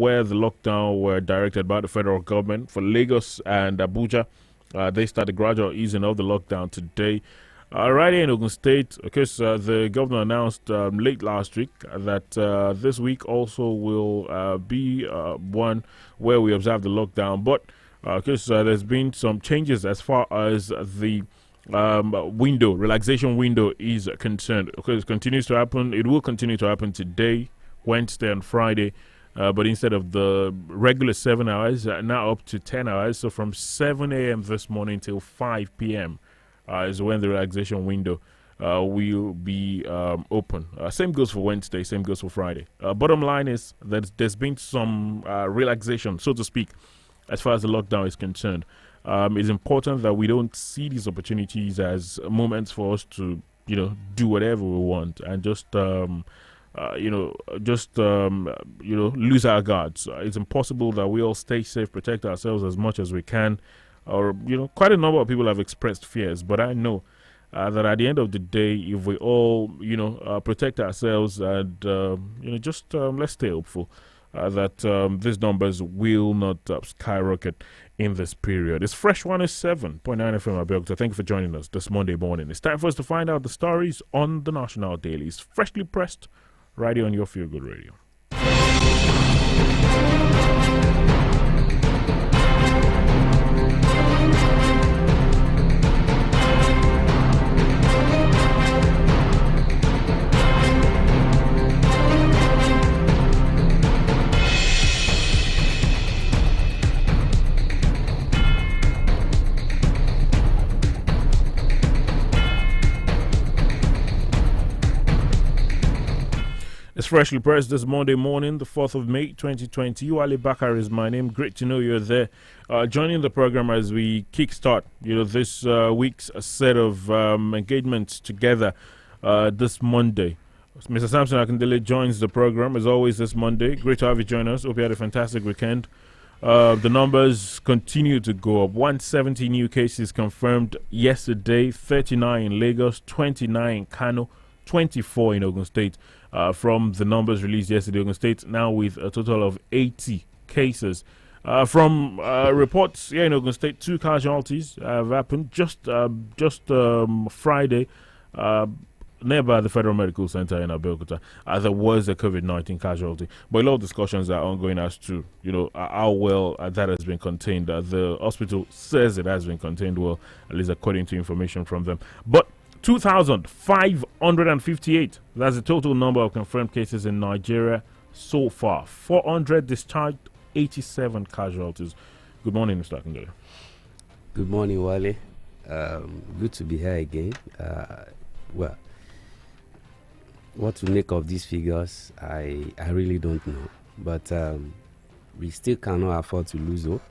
where the lockdown were directed by the federal government. For Lagos and Abuja, they started gradual easing of the lockdown today. Right here in Ogun State, because the governor announced late last week that this week also will be one where we observe the lockdown. But because there's been some changes as far as the relaxation window is concerned. Okay, it continues to happen. It will continue to happen today, Wednesday and Friday. But instead of the regular 7 hours, now up to 10 hours. So from 7 a.m. this morning till 5 p.m. Is when the relaxation window will be open. Same goes for Wednesday, same goes for Friday. Bottom line is that there's been some relaxation, so to speak, as far as the lockdown is concerned. It's important that we don't see these opportunities as moments for us to, do whatever we want and just lose our guards. It's impossible that we all stay safe, protect ourselves as much as we can. Or, quite a number of people have expressed fears, but I know that at the end of the day, if we all, protect ourselves and, let's stay hopeful that these numbers will not skyrocket in this period. It's Fresh 107.9 FM Abeokuta. Thank you for joining us this Monday morning. It's time for us to find out the stories on the National Dailies. Freshly pressed, right here on your Feel Good Radio. It's freshly pressed this Monday morning, the 4th of May, 2020. Wale Bakare is my name. Great to know you're there. Joining the program as we kickstart, this week's set of engagements together this Monday. Mr. Samson Akindele joins the program as always this Monday. Great to have you join us. Hope you had a fantastic weekend. The numbers continue to go up. 170 new cases confirmed yesterday, 39 in Lagos, 29 in Kano, 24 in Ogun State. From the numbers released yesterday, Ogun State now with a total of 80 cases. From reports here in Ogun State, 2 casualties have happened just Friday nearby the Federal Medical Center in Abeokuta. There was a COVID-19 casualty, but a lot of discussions are ongoing as to how well that has been contained. The hospital says it has been contained well, at least according to information from them. But 2,558. That's the total number of confirmed cases in Nigeria so far. 400 discharged, 87 casualties. Good morning, Mr. Akindele. Good morning, Wale. Good to be here again. Well, what to make of these figures, I really don't know. But we still cannot afford to lose hope.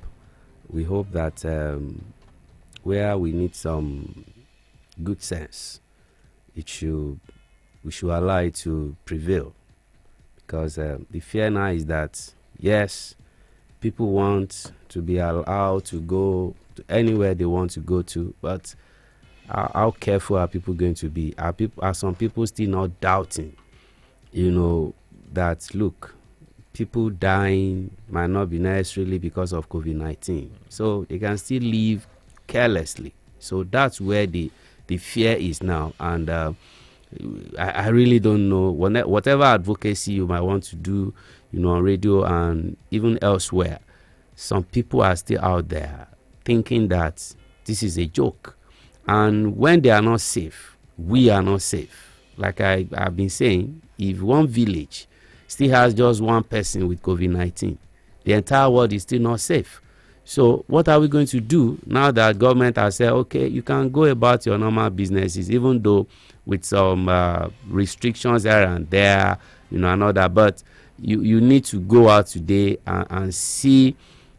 We hope that where we need some good sense, we should allow it to prevail, because the fear now is that yes, people want to be allowed to go to anywhere they want to go to, but how careful are people going to be? Are some people still not doubting that look, people dying might not be necessarily because of COVID-19, so they can still live carelessly? So that's where the fear is now, and I really don't know. Whatever advocacy you might want to do, on radio and even elsewhere, some people are still out there thinking that this is a joke, and when they are not safe, we are not safe. Like I've been saying, if one village still has just one person with COVID-19, the entire world is still not safe. So what are we going to do now that government has said, okay, you can go about your normal businesses, even though with some restrictions here and there, and all that. But you need to go out today and see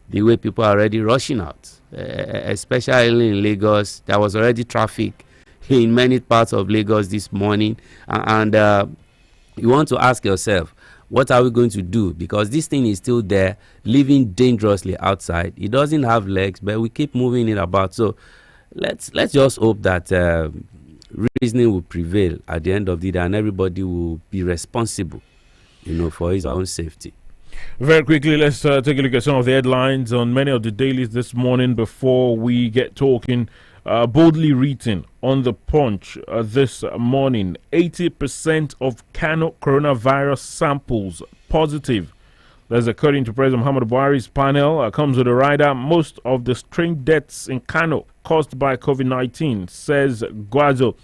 the way people are already rushing out, especially in Lagos. There was already traffic in many parts of Lagos this morning. And you want to ask yourself, what are we going to do? Because this thing is still there, living dangerously outside. It doesn't have legs, but we keep moving it about. So let's just hope that reasoning will prevail at the end of the day, and everybody will be responsible, for his own safety. Very quickly, let's take a look at some of the headlines on many of the dailies this morning before we get talking. Boldly written on the Punch this morning, 80% of Kano coronavirus samples positive. That's according to President Muhammad Buhari's panel. Comes with a rider. Most of the strange deaths in Kano caused by COVID-19, says Guazo.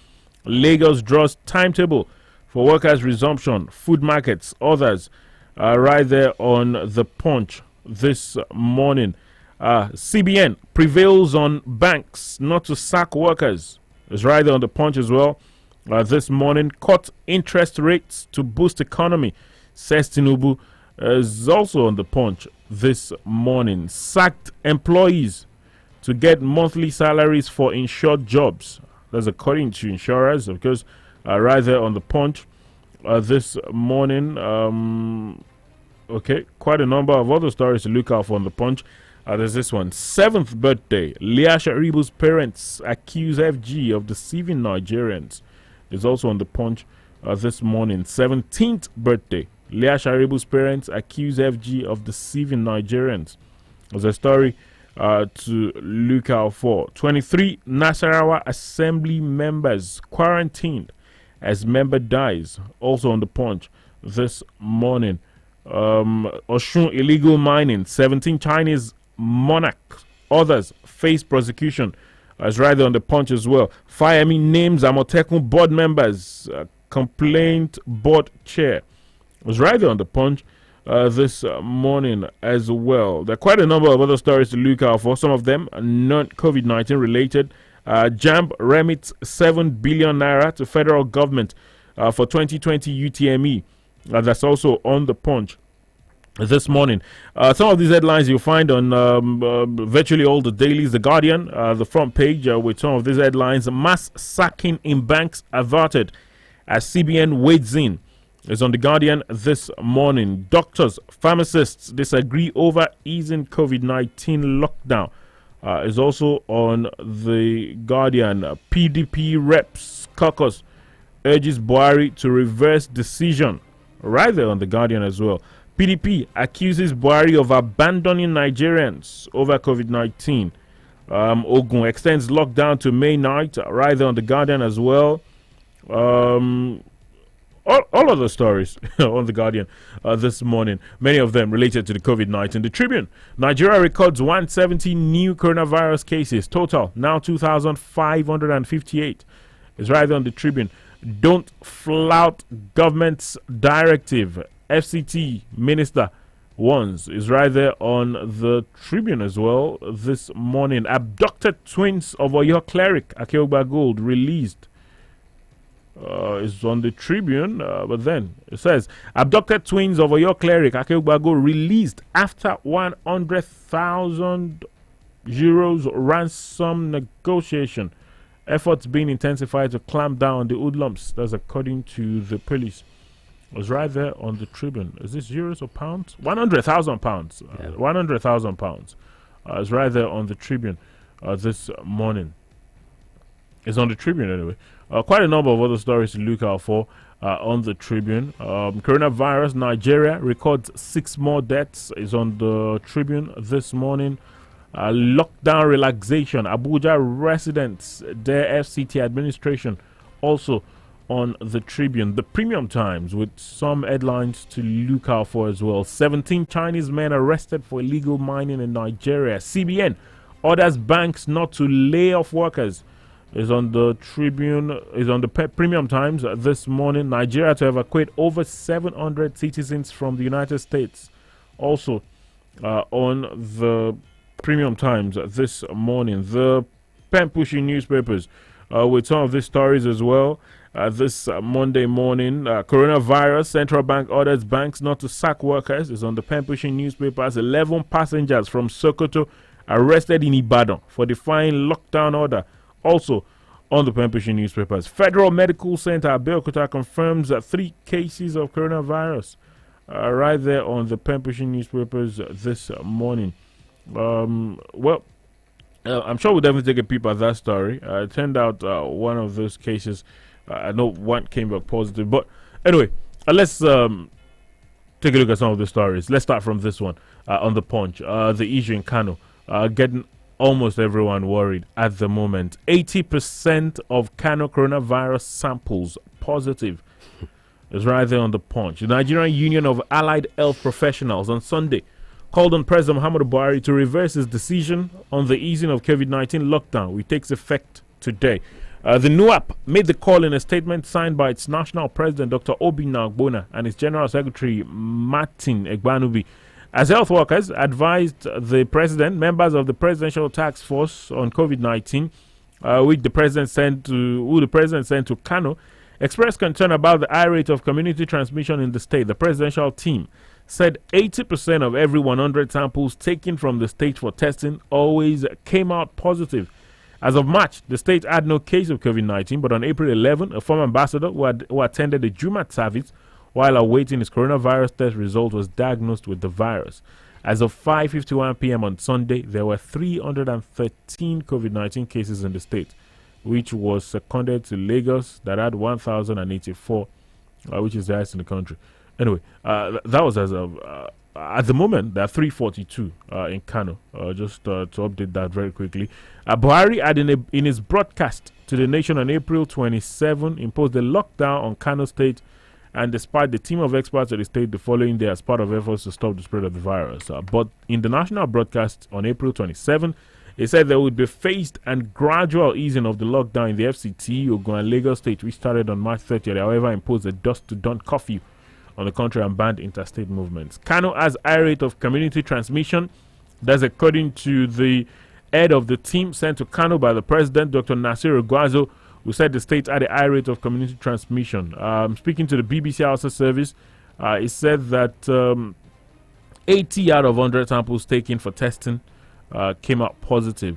Lagos draws timetable for workers' resumption. Food markets, others, right there on the Punch this morning. CBN prevails on banks not to sack workers. It's right there on the Punch as well. This morning, cut interest rates to boost economy, says Tinubu. Is also on the Punch this morning. Sacked employees to get monthly salaries for insured jobs. That's according to insurers, because right there on the Punch this morning. Okay, quite a number of other stories to look out for on the Punch. There's this one. 7th birthday. Leah Sharibu's parents accuse FG of deceiving Nigerians. Is also on the Punch this morning. 17th birthday. Leah Sharibu's parents accuse FG of deceiving Nigerians. There's a story to look out for. 23 Nasarawa Assembly members quarantined as member dies. Also on the Punch this morning. Oshun illegal mining. 17 Chinese monarchs. Others face prosecution. As right there on the Punch as well. Fayemi names Amotekun board members. Complaint board chair. Was right there on the Punch this morning as well. There are quite a number of other stories to look out for. Some of them are not COVID-19 related. JAMB remits 7 billion naira to federal government for 2020 UTME. That's also on the Punch this morning. Some of these headlines you'll find on virtually all the dailies. The Guardian, the front page with some of these headlines. Mass sacking in banks averted as CBN wades in. Is on the Guardian this morning. Doctors, pharmacists disagree over easing COVID-19 lockdown. Is also on the Guardian. PDP reps caucus urges Buhari to reverse decision. Right there on the Guardian as well. PDP accuses Buhari of abandoning Nigerians over COVID-19. Ogun extends lockdown to May night. Right there on the Guardian as well. All of the stories on The Guardian this morning, many of them related to the COVID-19. The Tribune, Nigeria records 170 new coronavirus cases. Total, now 2,558. Is right there on the Tribune. Don't flout government's directive. FCT minister warns. Is right there on the Tribune as well this morning. Abducted twins of Oyo cleric Akeogba Gold released. Is on the Tribune, but then it says abducted twins of Oyo cleric Akeugbago released after 100,000 euros ransom negotiation. Efforts being intensified to clamp down on the hoodlums. That's according to the police. It was right there on the Tribune. Is this euros or pounds? 100,000 pounds. 100,000 pounds. It's right there on the Tribune this morning. It's on the Tribune anyway. Quite a number of other stories to look out for on the Tribune. Coronavirus, Nigeria records 6 more deaths. Is on the Tribune this morning. Lockdown relaxation. Abuja residents, their FCT administration, also on the Tribune. The Premium Times with some headlines to look out for as well. 17 Chinese men arrested for illegal mining in Nigeria. CBN orders banks not to lay off workers. Is on the Tribune, is on the Premium Times this morning. Nigeria to evacuate over 700 citizens from the United States. Also on the Premium Times this morning. The pen-pushing newspapers with some of these stories as well. This Monday morning, coronavirus, central bank orders banks not to sack workers. Is on the pen-pushing newspapers. 11 passengers from Sokoto arrested in Ibadan for defying lockdown order. Also on the pen-pushing newspapers. Federal Medical Center Abeokuta confirms 3 cases of coronavirus. Right there on the pen-pushing newspapers this morning. I'm sure we'll definitely take a peep at that story. It turned out one of those cases, I know one came back positive. But anyway, let's Take a look at some of the stories. Let's start from this one on the Punch. The issue in Kano getting almost everyone worried at the moment. 80% of Kano coronavirus samples positive. It's right there on the Punch. The Nigerian Union of Allied Health Professionals on Sunday called on President Muhammadu Buhari to reverse his decision on the easing of COVID-19 lockdown, which takes effect today. The NUAP made the call in a statement signed by its national president, Dr. Obi Nagbona, and its general secretary, Martin Egbanubi. As health workers advised the president, members of the Presidential Task Force on COVID-19, who the president sent to Kano, expressed concern about the high rate of community transmission in the state. The presidential team said 80% of every 100 samples taken from the state for testing always came out positive. As of March, the state had no case of COVID-19, but on April 11, a former ambassador who attended the Jumat service while awaiting his coronavirus test result was diagnosed with the virus. As of 5:51 p.m. on Sunday, there were 313 COVID-19 cases in the state, which was seconded to Lagos that had 1,084, which is the highest in the country. Anyway, that was as of at the moment, there are 342 in Kano. Just to update that very quickly. Buhari had in his broadcast to the nation on April 27 imposed a lockdown on Kano State, and despite the team of experts at the state the following day as part of efforts to stop the spread of the virus. But in the national broadcast on April 27, it said there would be phased and gradual easing of the lockdown in the FCT, Ogun and Lagos State, which started on March 30th, however imposed a dusk-to-dawn curfew on the country and banned interstate movements. Kano has a high rate of community transmission. That's according to the head of the team sent to Kano by the president, Dr. Nasir Guazo, who said the state had a high rate of community transmission. Speaking to the BBC Hausa service, he said that 80 out of 100 samples taken for testing came out positive.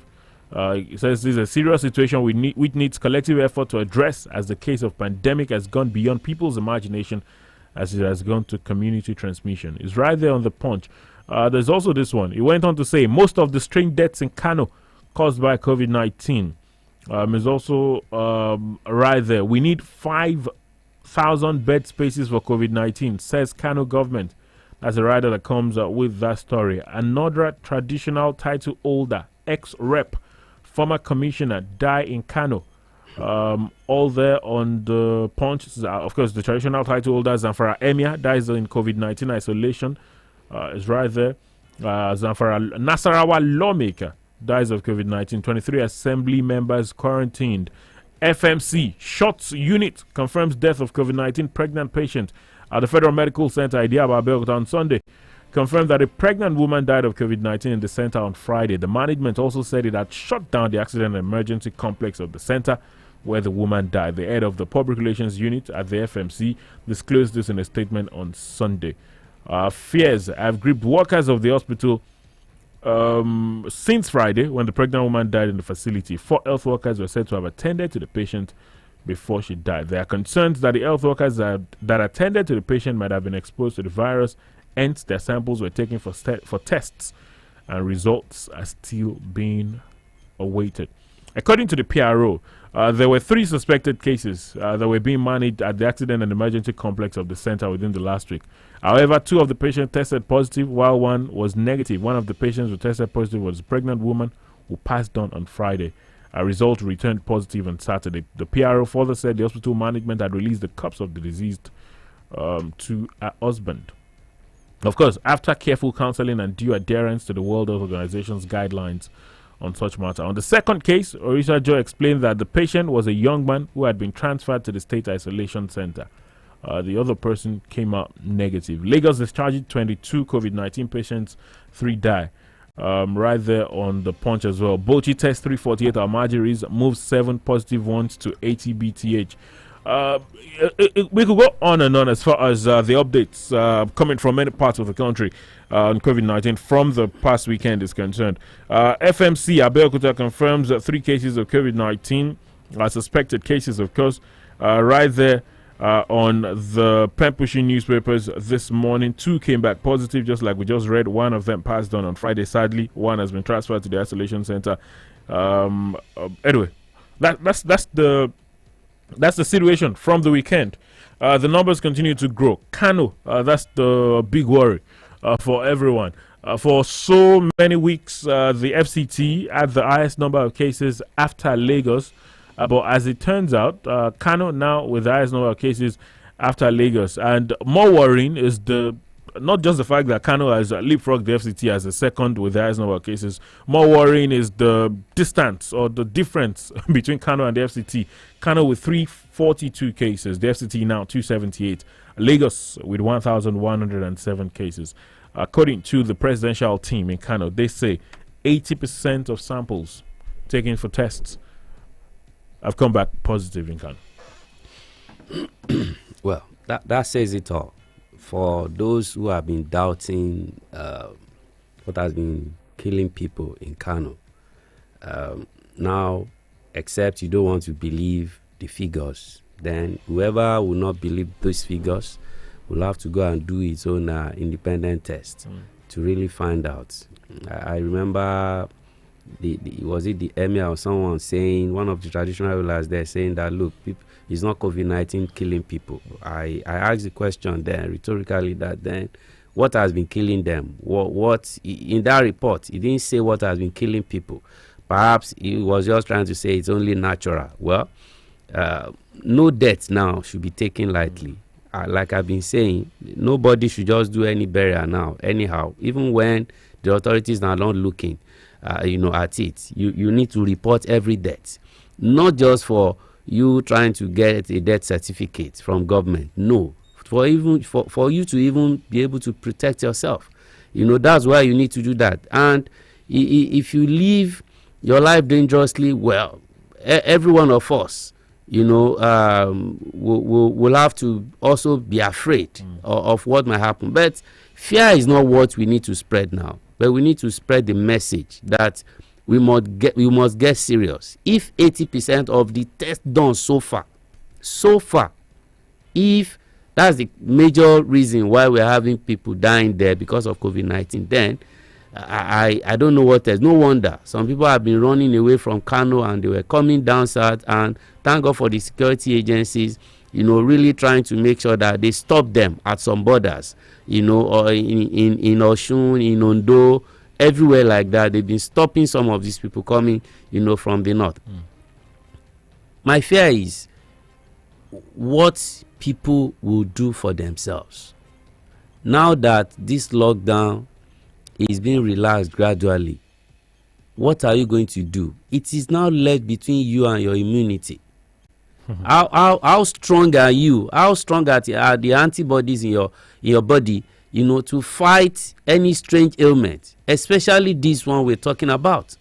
He says this is a serious situation which needs collective effort to address, as the case of pandemic has gone beyond people's imagination as it has gone to community transmission. It's right there on the Punch. There's also this one. He went on to say most of the strange deaths in Kano caused by COVID-19 is also right there. We need 5,000 bed spaces for COVID-19, says Kano government. That's a writer that comes with that story. Another traditional title holder, ex-rep, former commissioner, died in Kano. All there on the Punch. Of course, the traditional title holder, Zamfara Emir, dies in COVID-19 isolation. Is right there. Zamfara Nasarawa lawmaker dies of COVID-19. 23 assembly members quarantined. FMC Shots unit confirms death of COVID-19 pregnant patient at the Federal Medical Center Idiaba Abeokuta on Sunday. Confirmed that a pregnant woman died of COVID-19 in the center on Friday. The management also said it had shut down the accident and emergency complex of the center where the woman died. The head of the public relations unit at the FMC disclosed this in a statement on Sunday. Fears have gripped workers of the hospital since Friday, when the pregnant woman died in the facility. 4 health workers were said to have attended to the patient before she died. There are concerns that the health workers that attended to the patient might have been exposed to the virus, hence their samples were taken for tests, and results are still being awaited. According to the PRO, there were 3 suspected cases that were being managed at the accident and emergency complex of the center within the last week. However, 2 of the patients tested positive, while 1 was negative. One of the patients who tested positive was a pregnant woman who passed on Friday. A result returned positive on Saturday. The PRO further said the hospital management had released the corpse of the deceased to her husband. Of course, after careful counseling and due adherence to the World Health Organization's guidelines on such matter. On the second case, Orisha Joe explained that the patient was a young man who had been transferred to the state isolation center. The other person came out negative. Lagos discharged 22 COVID-19 patients, 3 die. Right there on the Punch as well. Bochi test 348 Almajiris, moves 7 positive ones to 80 BTH. We could go on and on as far as the updates coming from many parts of the country on COVID-19 from the past weekend is concerned. FMC Abeokuta confirms 3 cases of COVID-19, suspected cases, of course, right there. On the pen pushing newspapers this morning, 2 came back positive, just like we just read. 1 of them passed on Friday. Sadly, 1 has been transferred to the isolation center. Anyway, that's the situation from the weekend. The numbers continue to grow. Kano, that's the big worry for everyone. For so many weeks, the FCT had the highest number of cases after Lagos. But as it turns out, Kano now with the highest number of cases after Lagos. And more worrying is not just the fact that Kano has leapfrogged the FCT as the second with the highest number of cases. More worrying is the distance or the difference between Kano and the FCT. Kano with 342 cases, the FCT now 278. Lagos with 1,107 cases. According to the presidential team in Kano, they say 80% of samples taken for tests have come back positive in Kano. Well, that says it all. For those who have been doubting what has been killing people in Kano, now, except you don't want to believe the figures, then whoever will not believe those figures will have to go and do its own independent test to really find out. I remember was it the emir or someone saying, one of the traditional rulers there saying that, look, it's not COVID-19 killing people. I asked the question then rhetorically that then what has been killing them? What in that report, he didn't say what has been killing people. Perhaps he was just trying to say it's only natural. Well, no death now should be taken lightly. Like I've been saying, nobody should just do any burial now, anyhow, even when the authorities are not looking, at it. You need to report every death, not just for you trying to get a death certificate from government. No, for you to even be able to protect yourself. That's why you need to do that. And if you live your life dangerously, well, every one of us, will have to also be afraid of what might happen. But fear is not what we need to spread now. But we need to spread the message that we must get serious. If 80% of the tests done so far, if that's the major reason why we're having people dying there because of COVID-19, then I don't know what else. No wonder some people have been running away from Kano and they were coming down south, and thank God for the security agencies, really trying to make sure that they stop them at some borders, or in Oshun, in Ondo, everywhere like that. They've been stopping some of these people coming, from the north. My fear is what people will do for themselves now that this lockdown is being relaxed gradually. What are you going to do? It is now left between you and your immunity. How strong are you? How strong are the antibodies in your body, to fight any strange ailment, especially this one we're talking about?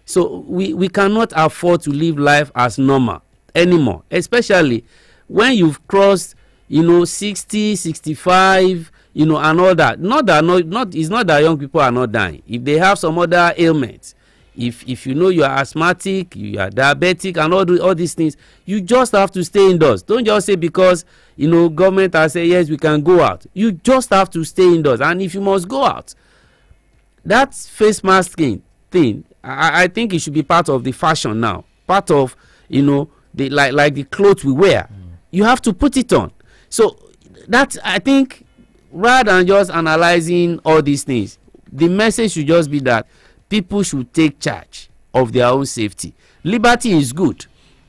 So we cannot afford to live life as normal anymore, especially when you've crossed, 60, 65, and all that. It's not that young people are not dying. If they have some other ailments, if you are asthmatic, you are diabetic, and all these things, you just have to stay indoors. Don't just say because government has said yes, we can go out. You just have to stay indoors. And if you must go out, that face mask thing, I think it should be part of the fashion now. Part of the like the clothes we wear. You have to put it on. So that, I think, rather than just analyzing all these things, the message should just be that people should take charge of their own safety. Liberty is good.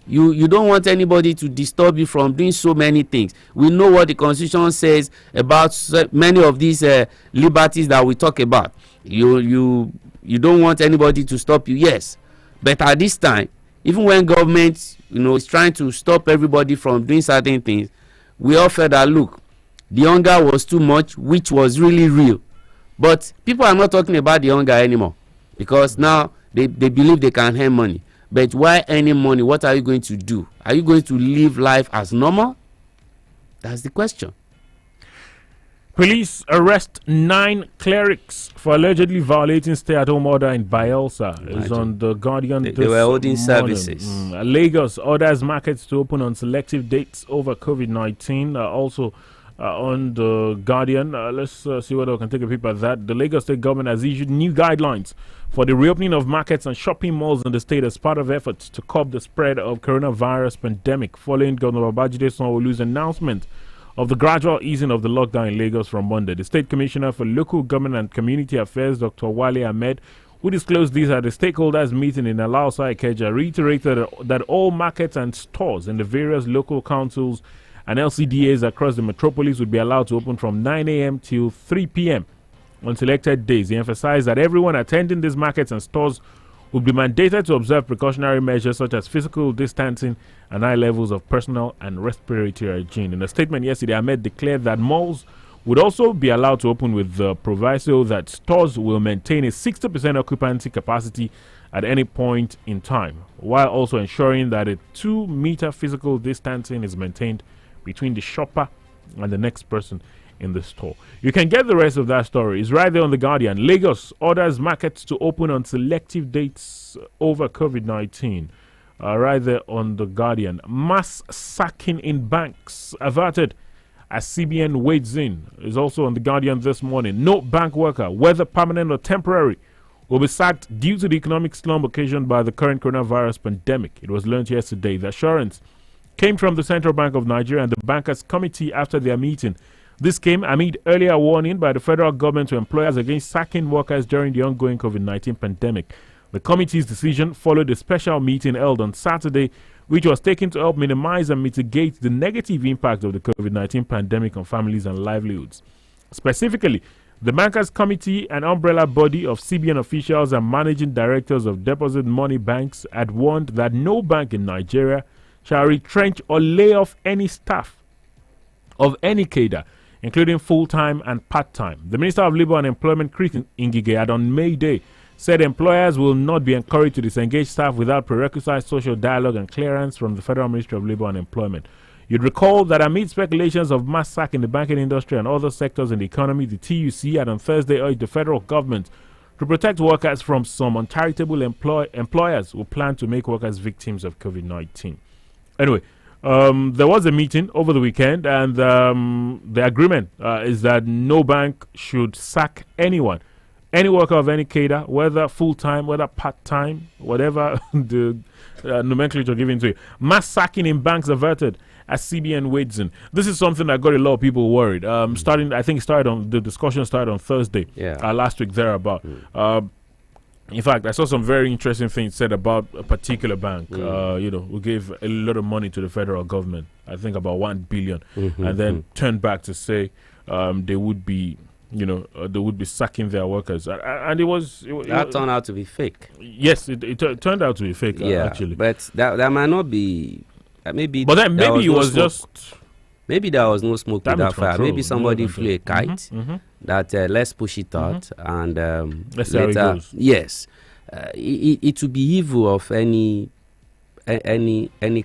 You don't want anybody to disturb you from doing so many things. We know what the Constitution says about many of these liberties that we talk about. You don't want anybody to stop you, yes. But at this time, even when government is trying to stop everybody from doing certain things, we all felt that, look, the hunger was too much, which was really real. But people are not talking about the hunger anymore, because now they believe they can earn money. But why earning money? What are you going to do? Are you going to live life as normal? That's the question. Police arrest 9 clerics for allegedly violating stay-at-home order in Bielsa. It's on the Guardian. They were holding services. Lagos orders markets to open on selective dates over COVID-19. Also on the Guardian, let's see whether we can take a peep at that. The Lagos State government has issued new guidelines for the reopening of markets and shopping malls in the state as part of efforts to curb the spread of coronavirus pandemic, following Governor Babajide Sanwo-Olu's announcement of the gradual easing of the lockdown in Lagos from Monday. The State Commissioner for Local Government and Community Affairs, Dr. Wale Ahmed, who disclosed this at the stakeholders meeting in Alausa Ikeja, reiterated that all markets and stores in the various local councils and LCDAs across the metropolis would be allowed to open from 9 a.m. till 3 p.m. on selected days. He emphasized that everyone attending these markets and stores would be mandated to observe precautionary measures such as physical distancing and high levels of personal and respiratory hygiene. In a statement yesterday, Ahmed declared that malls would also be allowed to open with the proviso that stores will maintain a 60% occupancy capacity at any point in time, while also ensuring that a 2-meter physical distancing is maintained between the shopper and the next person in the store. You can get the rest of that story. It's right there on The Guardian. Lagos orders markets to open on selective dates over COVID-19. Right there on The Guardian. Mass sacking in banks averted as CBN wades in. Is also on The Guardian this morning. No bank worker, whether permanent or temporary, will be sacked due to the economic slump occasioned by the current coronavirus pandemic. It was learned yesterday. The assurance came from the Central Bank of Nigeria and the Bankers Committee after their meeting. This came amid earlier warning by the federal government to employers against sacking workers during the ongoing COVID-19 pandemic. The committee's decision followed a special meeting held on Saturday, which was taken to help minimize and mitigate the negative impact of the COVID-19 pandemic on families and livelihoods. Specifically, the Bankers Committee, an umbrella body of CBN officials and managing directors of deposit money banks, had warned that no bank in Nigeria shall retrench or lay off any staff of any cadre, including full-time and part-time. The Minister of Labour and Employment, Chris Ngige, had on May Day said employers will not be encouraged to disengage staff without prerequisite social dialogue and clearance from the Federal Ministry of Labour and Employment. You'd recall that amid speculations of mass sack in the banking industry and other sectors in the economy, the TUC had on Thursday urged the federal government to protect workers from some uncharitable employers who plan to make workers victims of COVID-19. Anyway, there was a meeting over the weekend, and the agreement is that no bank should sack anyone. Any worker of any cadre, whether full-time, whether part-time, whatever the nomenclature given to you. Mass sacking in banks averted as CBN wades in. This is something that got a lot of people worried. The discussion started on Thursday, last week thereabout. In fact, I saw some very interesting things said about a particular bank, who gave a lot of money to the federal government, I think about 1 billion, and then turned back to say they would be sacking their workers. And that turned out to be fake. Yes, it turned out to be fake, actually. But that might not be, maybe. But then maybe it was just... Maybe there was no smoke without fire. Maybe somebody flew a kite that let's push it out and let's see how it goes. Yes, it would be evil of any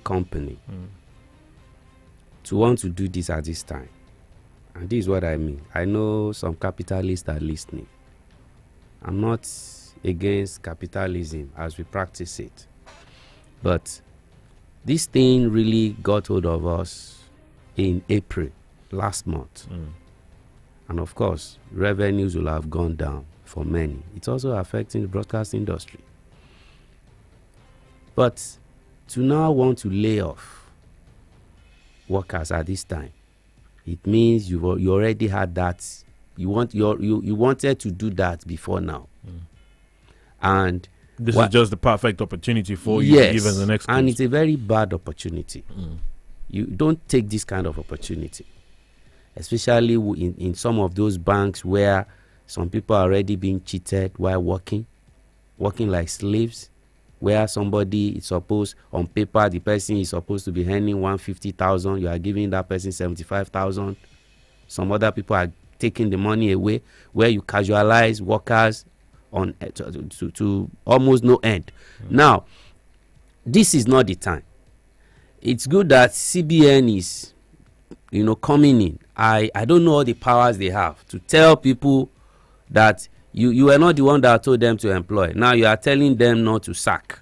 company to want to do this at this time. And this is what I mean. I know some capitalists are listening. I'm not against capitalism as we practice it, but this thing really got hold of us in April last month. And of course, revenues will have gone down for many. It's also affecting the broadcast industry. But to now want to lay off workers at this time, it means you already had that. You wanted to do that before now. And this is just the perfect opportunity for you to give us the next and it's a very bad opportunity. You don't take this kind of opportunity, especially in some of those banks where some people are already being cheated while working like slaves, where somebody is supposed, on paper, the person is supposed to be earning 150,000, you are giving that person 75,000. Some other people are taking the money away, where you casualize workers on to almost no end. Now, this is not the time. It's good that CBN is, coming in. I don't know all the powers they have to tell people that you are not the one that told them to employ. Now you are telling them not to sack,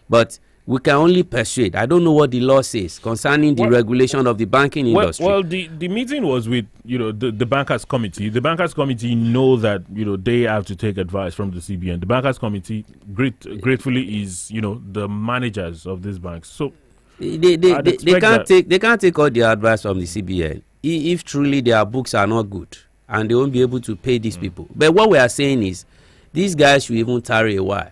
But we can only persuade. I don't know what the law says concerning the regulation of the banking industry. Well, the meeting was with, the Bankers Committee. The Bankers Committee know that, they have to take advice from the CBN. The Bankers Committee gratefully is, the managers of these banks. So They can't take all the advice from the CBN if truly their books are not good, and they won't be able to pay these people. But what we are saying is, these guys should even tarry a while.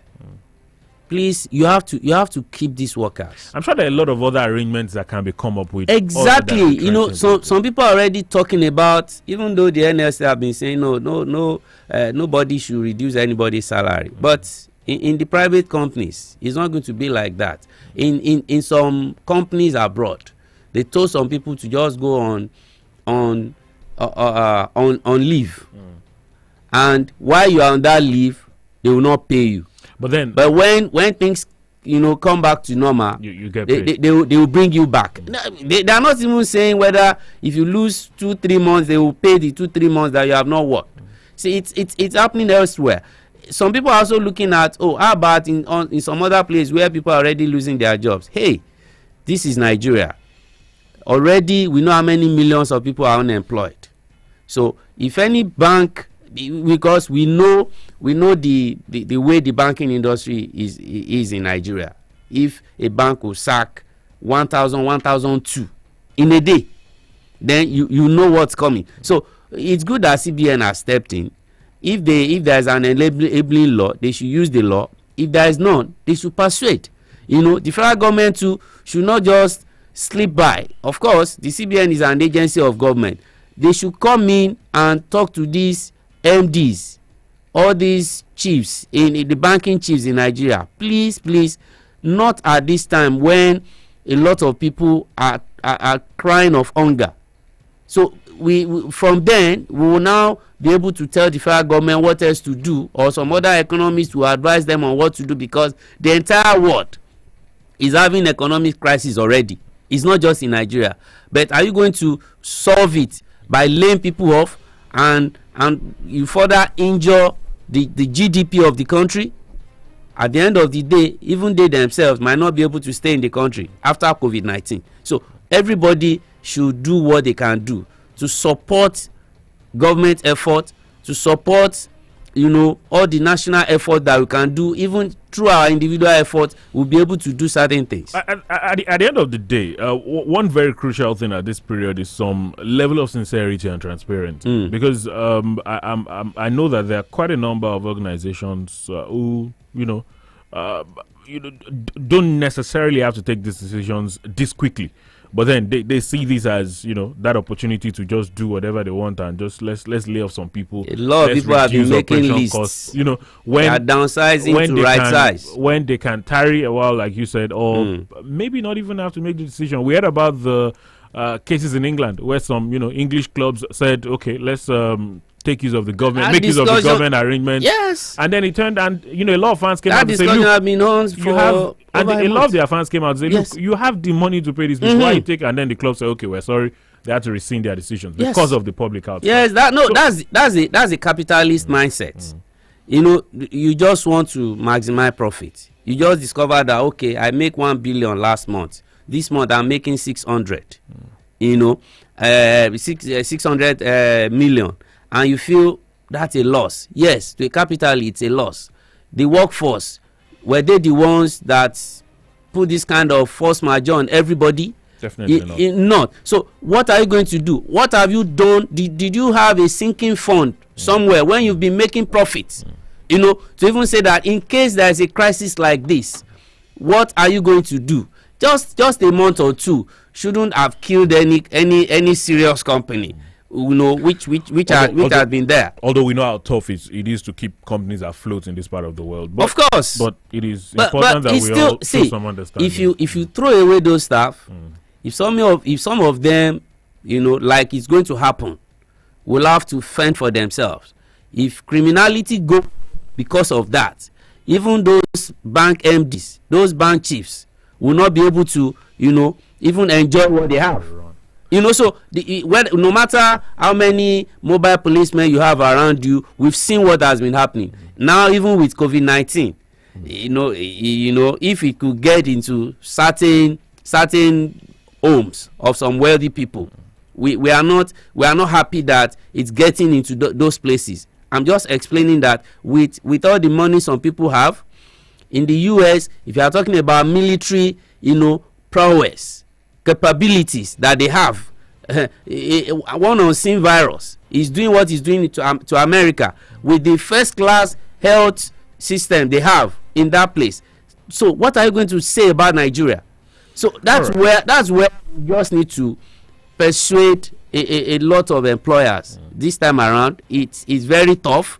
Please, you have to keep these workers. I'm sure there are a lot of other arrangements that can be come up with. Exactly. You know, some people are already talking about, even though the NLC have been saying no, nobody should reduce anybody's salary. But in the private companies, it's not going to be like that. In some companies abroad, they told some people to just go on leave, and while you are on that leave, they will not pay you. But when things come back to normal, you get paid. They will bring you back. They are not even saying whether if you lose 2-3 months, they will pay the 2-3 months that you have not worked. See, it's happening elsewhere. Some people are also looking at, how about in some other place where people are already losing their jobs? Hey, this is Nigeria. Already we know how many millions of people are unemployed. So if any bank, because we know the way the banking industry is in Nigeria. If a bank will sack 1,002 in a day, then you know what's coming. So it's good that CBN has stepped in. If there's an enabling law, they should use the law. If there is none, they should persuade. The federal government too should not just slip by. Of course, the CBN is an agency of government. They should come in and talk to these MDs, all these chiefs in the banking chiefs in Nigeria. Please, not at this time when a lot of people are crying of hunger. So we from then we will now be able to tell the federal government what else to do, or some other economists to advise them on what to do, because the entire world is having economic crisis already. It's not just in Nigeria. But are you going to solve it by laying people off and you further injure the GDP of the country? At the end of the day, even they themselves might not be able to stay in the country after COVID-19. So everybody should do what they can do to support government effort, to support all the national effort that we can do. Even through our individual effort, we'll be able to do certain things. At the end of the day, one very crucial thing at this period is some level of sincerity and transparency. Because I know that there are quite a number of organizations who don't necessarily have to take these decisions this quickly. But then they see this as that opportunity to just do whatever they want and just let's lay off some people. A lot of people have been making lists. Costs. When they are downsizing to right size. When they can tarry a while, like you said, or maybe not even have to make the decision. We heard about the cases in England where some English clubs said, okay, let's take use of the government, make use of the government arrangement. Yes. And then it turned, and a lot of fans came out and say, look, have been on for and a lot of their fans came out and said, look, you have the money to pay this bill. Why you take? And then the club said, okay, we're sorry. They had to rescind their decisions because of the public outcry. Yes, that's a capitalist mindset. You just want to maximize profit. You just discover that, okay, I make 1 billion last month. This month I'm making 600. 600 million. And you feel that's a loss. Yes, to a capital, it's a loss. The workforce, were they the ones that put this kind of force majeure on everybody? Definitely not. So what are you going to do? What have you done? Did you have a sinking fund somewhere when you've been making profits? To even say that in case there is a crisis like this, what are you going to do? Just a month or two shouldn't have killed any serious company. Which has been there. Although we know how tough it is to keep companies afloat in this part of the world. But, of course. But it is important that we all show some understanding. If you throw away those stuff, if some of them, like it's going to happen, will have to fend for themselves. If criminality go because of that, even those bank MDs, those bank chiefs will not be able to, even enjoy what they have. So no matter how many mobile policemen you have around you, we've seen what has been happening. Now, even with COVID-19, if it could get into certain homes of some wealthy people, we are not happy that it's getting into those places. I'm just explaining that with all the money some people have in the US, if you are talking about military, prowess, capabilities that they have. One unseen virus is doing what is doing to America with the first class health system they have in that place. So what are you going to say about Nigeria? So that's where you just need to persuade a lot of employers. This time around it's very tough.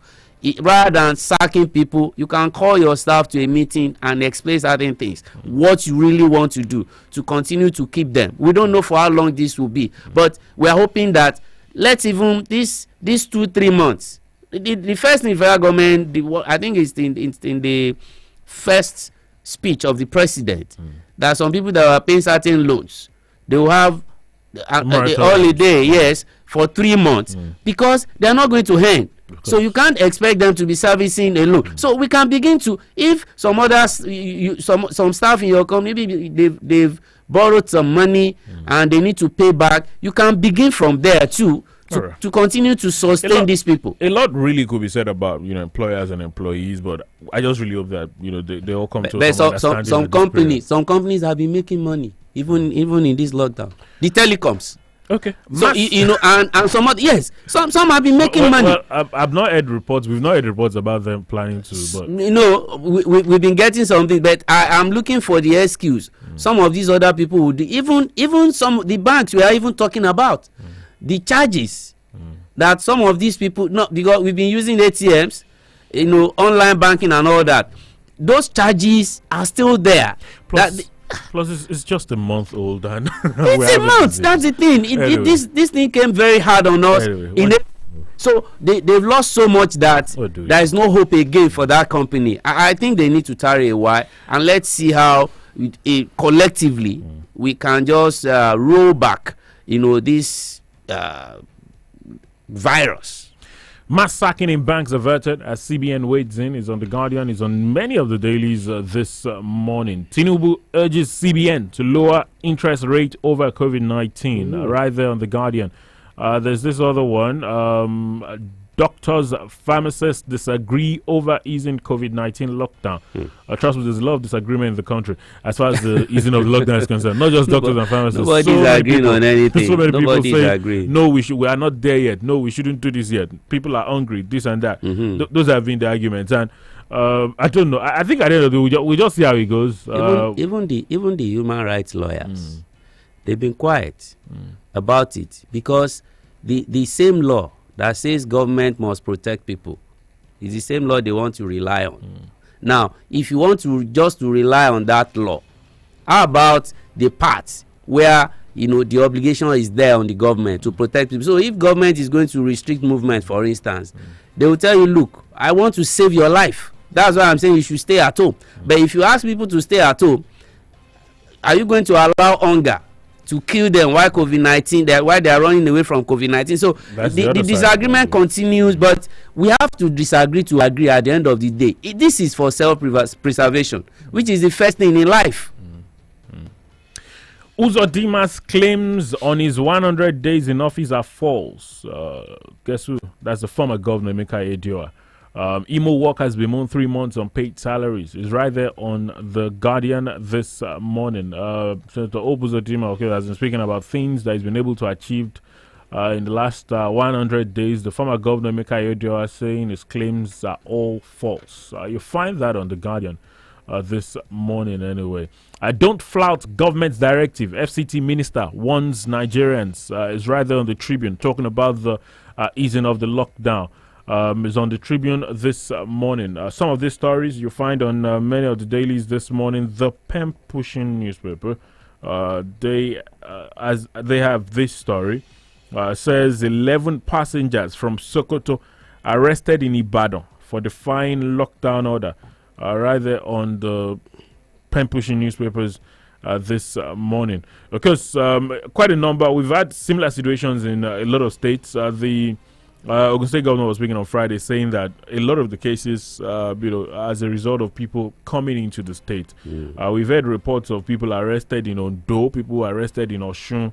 Rather than sacking people, you can call your staff to a meeting and explain certain things, what you really want to do to continue to keep them. We don't know for how long this will be, but we are hoping that let's even these 2-3 months. The first thing federal government, I think it's in the first speech of the president, that some people that are paying certain loans, they will have the holiday, yes, for 3 months, because they are not going to end. So you can't expect them to be servicing a loan. So we can begin to, if some others, some staff in your company, maybe they've borrowed some money and they need to pay back, you can begin from there too. To continue to sustain these people. A lot really could be said about employers and employees, but I just really hope that they all come to some companies have been making money even in this lockdown. The telecoms. Okay. So and some other, yes, some have been making money. Well, I've not heard reports. We've not heard reports about them planning to. But we've been getting something, but I'm looking for the excuse. Some of these other people would do. Even some the banks we are even talking about. The charges that some of these people, not because we've been using ATMs, online banking and all that, those charges are still there. Plus it's just a month old, and it's a month. That's the thing. Anyway. This thing came very hard on us. Anyway, so they've lost so much that there is no hope again for that company. I think they need to tarry a while, and let's see how collectively we can just roll back. This virus. Mass sacking in banks averted as CBN wades in is on The Guardian, is on many of the dailies this morning. Tinubu urges CBN to lower interest rate over COVID-19. Right there on The Guardian. There's this other one. Doctors, pharmacists disagree over easing COVID-19 lockdown. Trust me, there's a lot of disagreement in the country as far as the easing of lockdown is concerned. Not just doctors and pharmacists. Nobody's agreeing on anything. So many people say, agreeing. no, we are not there yet. No, we shouldn't do this yet. People are hungry, this and that. Those have been the arguments. And I don't know. I think at the end of the day, we just see how it goes. Even the human rights lawyers, they've been quiet about it, because the same law that says government must protect people is the same law they want to rely on. Now, if you want to just to rely on that law, how about the part where the obligation is there on the government to protect people? So if government is going to restrict movement, for instance, they will tell you, look, I want to save your life. That's why I'm saying you should stay at home. But if you ask people to stay at home, are you going to allow hunger to kill them while COVID-19, while they are running away from COVID-19? So the disagreement continues, but we have to disagree to agree at the end of the day. This is for self-preservation, which is the first thing in life. Uzodima's claims on his 100 days in office are false. Guess who? That's the former governor, Emeka Edioa. Imo workers bemoan 3 months on paid salaries. It's right there on The Guardian this morning. Senator Uzodima has been speaking about things that he's been able to achieve in the last 100 days. The former governor, Emeka Edioa, saying his claims are all false. You find that on The Guardian this morning anyway. Don't flout government's directive. FCT minister warns Nigerians. Is right there on the Tribune, talking about the easing of the lockdown. Is on the Tribune this morning. Some of these stories you find on many of the dailies this morning. The pen pushing newspaper, they have this story. Says 11 passengers from Sokoto arrested in Ibadan for defying lockdown order. Right there on the pen pushing newspapers this morning. Because quite a number. We've had similar situations in a lot of states. The Ogun State governor was speaking on Friday, saying that a lot of the cases, as a result of people coming into the state. We've heard reports of people arrested in Ondo, people arrested in Oshun.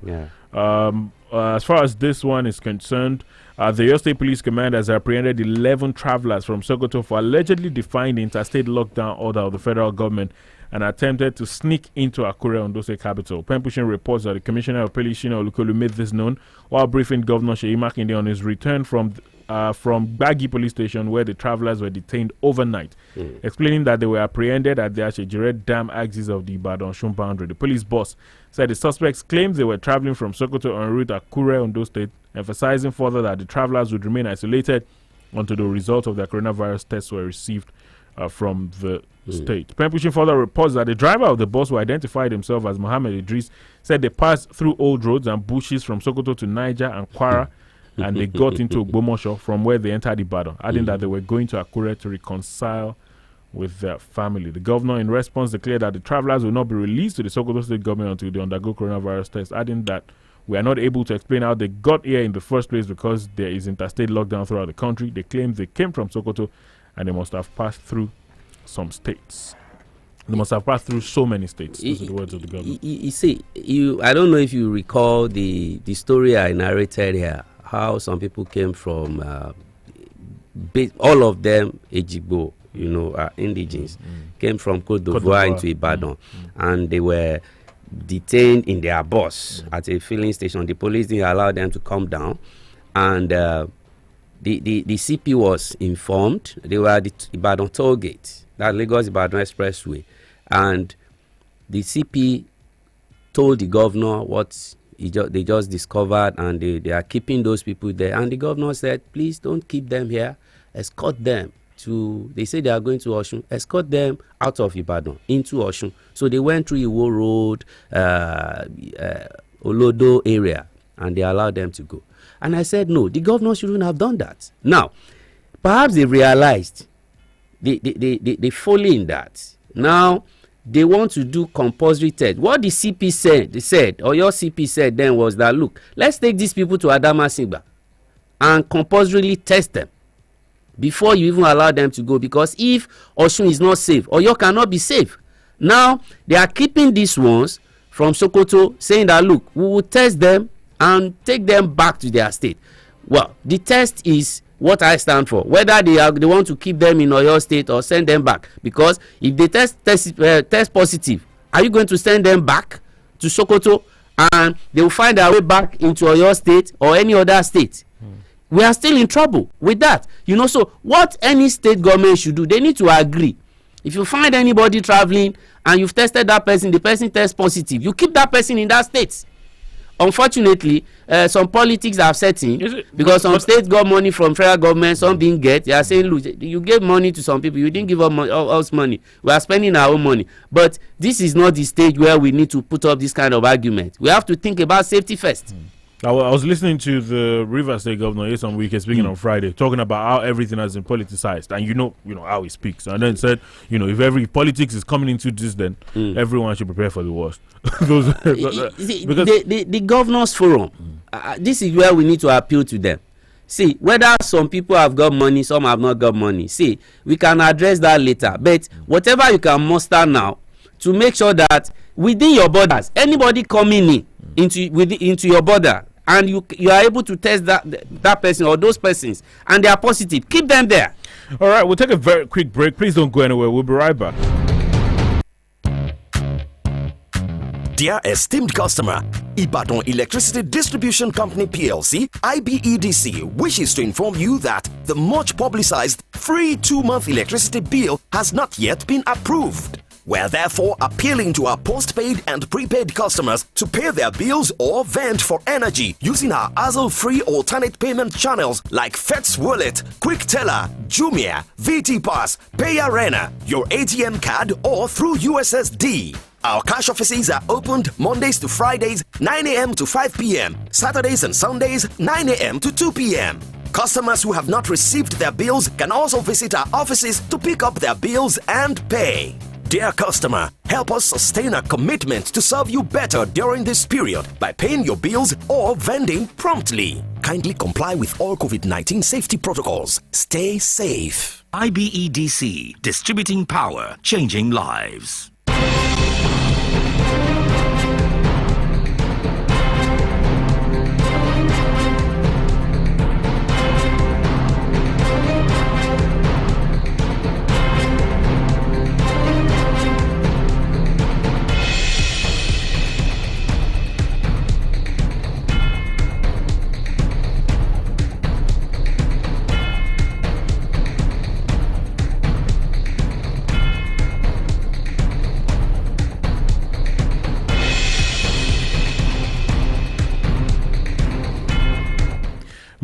as far as this one is concerned, the Oyo State Police Command has apprehended 11 travelers from Sokoto for allegedly defying the interstate lockdown order of the federal government and attempted to sneak into Akure, Ondo State capital. Pen pushing reports that the Commissioner of Police, Shina Olukolu, made this known while briefing Governor Seyi Makinde on his return from Gbagi Police Station, where the travelers were detained overnight, explaining that they were apprehended at the Ashejire Dam axis of the Ibadan-Osun boundary. The police boss said the suspects claimed they were traveling from Sokoto en route Akure, Ondo State, emphasizing further that the travelers would remain isolated until the results of their coronavirus tests were received from the state. Pen pushing further reports that the driver of the bus, who identified himself as Mohammed Idris, said they passed through old roads and bushes from Sokoto to Niger and Kwara, and they got into Ogbomosho, from where they entered Ibadan, adding that they were going to Akure to reconcile with their family. The governor, in response, declared that the travelers will not be released to the Sokoto state government until they undergo coronavirus tests, adding that we are not able to explain how they got here in the first place because there is interstate lockdown throughout the country. They claim they came from Sokoto and they must have passed through some states. They must have passed through so many states. Those are the words of the governor. You see, I don't know if you recall the story I narrated here, how some people came from, all of them Ejigbo, indigenous, came from Côte d'Ivoire into Ibadan, and they were detained in their bus at a filling station. The police didn't allow them to come down, and the CP was informed. They were at the Ibadan toll gate, that Lagos Ibadan Expressway, and the CP told the governor what they just discovered, and they are keeping those people there. And the governor said, please don't keep them here, escort them to, they say they are going to Osun, escort them out of Ibadan into Osun. So they went through Iwo Road, Olodo area, and they allowed them to go. And I said, no, the governor shouldn't have done that. Now, perhaps they realized they folly in that. Now, they want to do compulsory test. What the CP said, or your CP said then, was that, look, let's take these people to Adamasingba and compulsorily test them before you even allow them to go, because if Osun is not safe, Oyo cannot be safe. Now, they are keeping these ones from Sokoto, saying that, look, we will test them and take them back to their state. Well, the test is what I stand for, whether they want to keep them in Oyo State or send them back. Because if they test positive, are you going to send them back to Sokoto and they will find their way back into Oyo State or any other state? We are still in trouble with that. So what any state government should do, they need to agree. If you find anybody traveling and you've tested that person, the person tests positive, you keep that person in that state. Unfortunately, some politics have set in, because some states got money from federal government, some didn't get. They are saying, look, you gave money to some people, you didn't give us money. We are spending our own money. But this is not the stage where we need to put up this kind of argument. We have to think about safety first. I was listening to the Rivers State Governor Yeson Wike speaking on Friday, talking about how everything has been politicized, and you know how he speaks, and then said, if politics is coming into this, then everyone should prepare for the worst. Because the governors forum, this is where we need to appeal to them. See, whether some people have got money, some have not got money. See, we can address that later. But whatever you can muster now, to make sure that within your borders, anybody coming into your border, and you are able to test that person or those persons, and they are positive, keep them there. All right, we'll take a very quick break. Please don't go anywhere. We'll be right back. Dear esteemed customer, Ibadan Electricity Distribution Company PLC, IBEDC, wishes to inform you that the much publicized free 2-month electricity bill has not yet been approved. We're therefore appealing to our postpaid and prepaid customers to pay their bills or vent for energy using our hassle-free alternate payment channels like FETS Wallet, Quick Teller, Jumia, VT Pass, Pay Arena, your ATM card, or through USSD. Our cash offices are opened Mondays to Fridays, 9 a.m. to 5 p.m., Saturdays and Sundays, 9 a.m. to 2 p.m. Customers who have not received their bills can also visit our offices to pick up their bills and pay. Dear customer, help us sustain our commitment to serve you better during this period by paying your bills or vending promptly. Kindly comply with all COVID-19 safety protocols. Stay safe. IBEDC, distributing power, changing lives.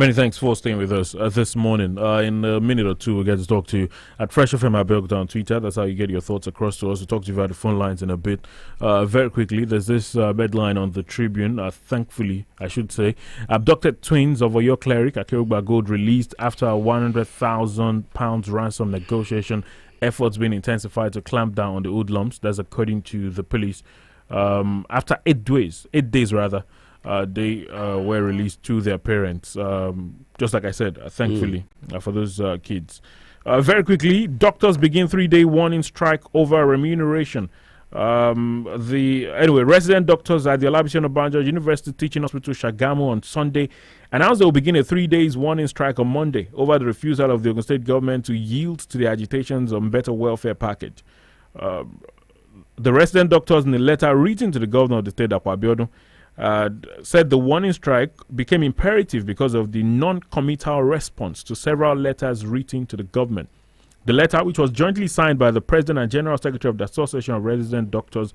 Many thanks for staying with us this morning. In a minute or two, we'll get to talk to you at Fresh FM Abeokuta on Twitter. That's how you get your thoughts across to us. We'll talk to you about the phone lines in a bit. Very quickly, there's this headline on the Tribune, thankfully, I should say. Abducted twins of Oyo cleric Akeugba Gold released after a £100,000 ransom negotiation. Efforts being intensified to clamp down on the hoodlums. That's according to the police. After 8 days, they were released to their parents. Just like I said, thankfully, for those kids. Very quickly, doctors begin 3-day warning strike over remuneration. Resident doctors at the Olabisi Onabanjo University Teaching Hospital Shagamu on Sunday announced they will begin a 3-day warning strike on Monday over the refusal of the Ogun State government to yield to the agitations on better welfare package. The resident doctors, in a letter written to the governor of the state, Dapo Abiodun, said the warning strike became imperative because of the non-committal response to several letters written to the government. The letter, which was jointly signed by the President and General Secretary of the Association of Resident Doctors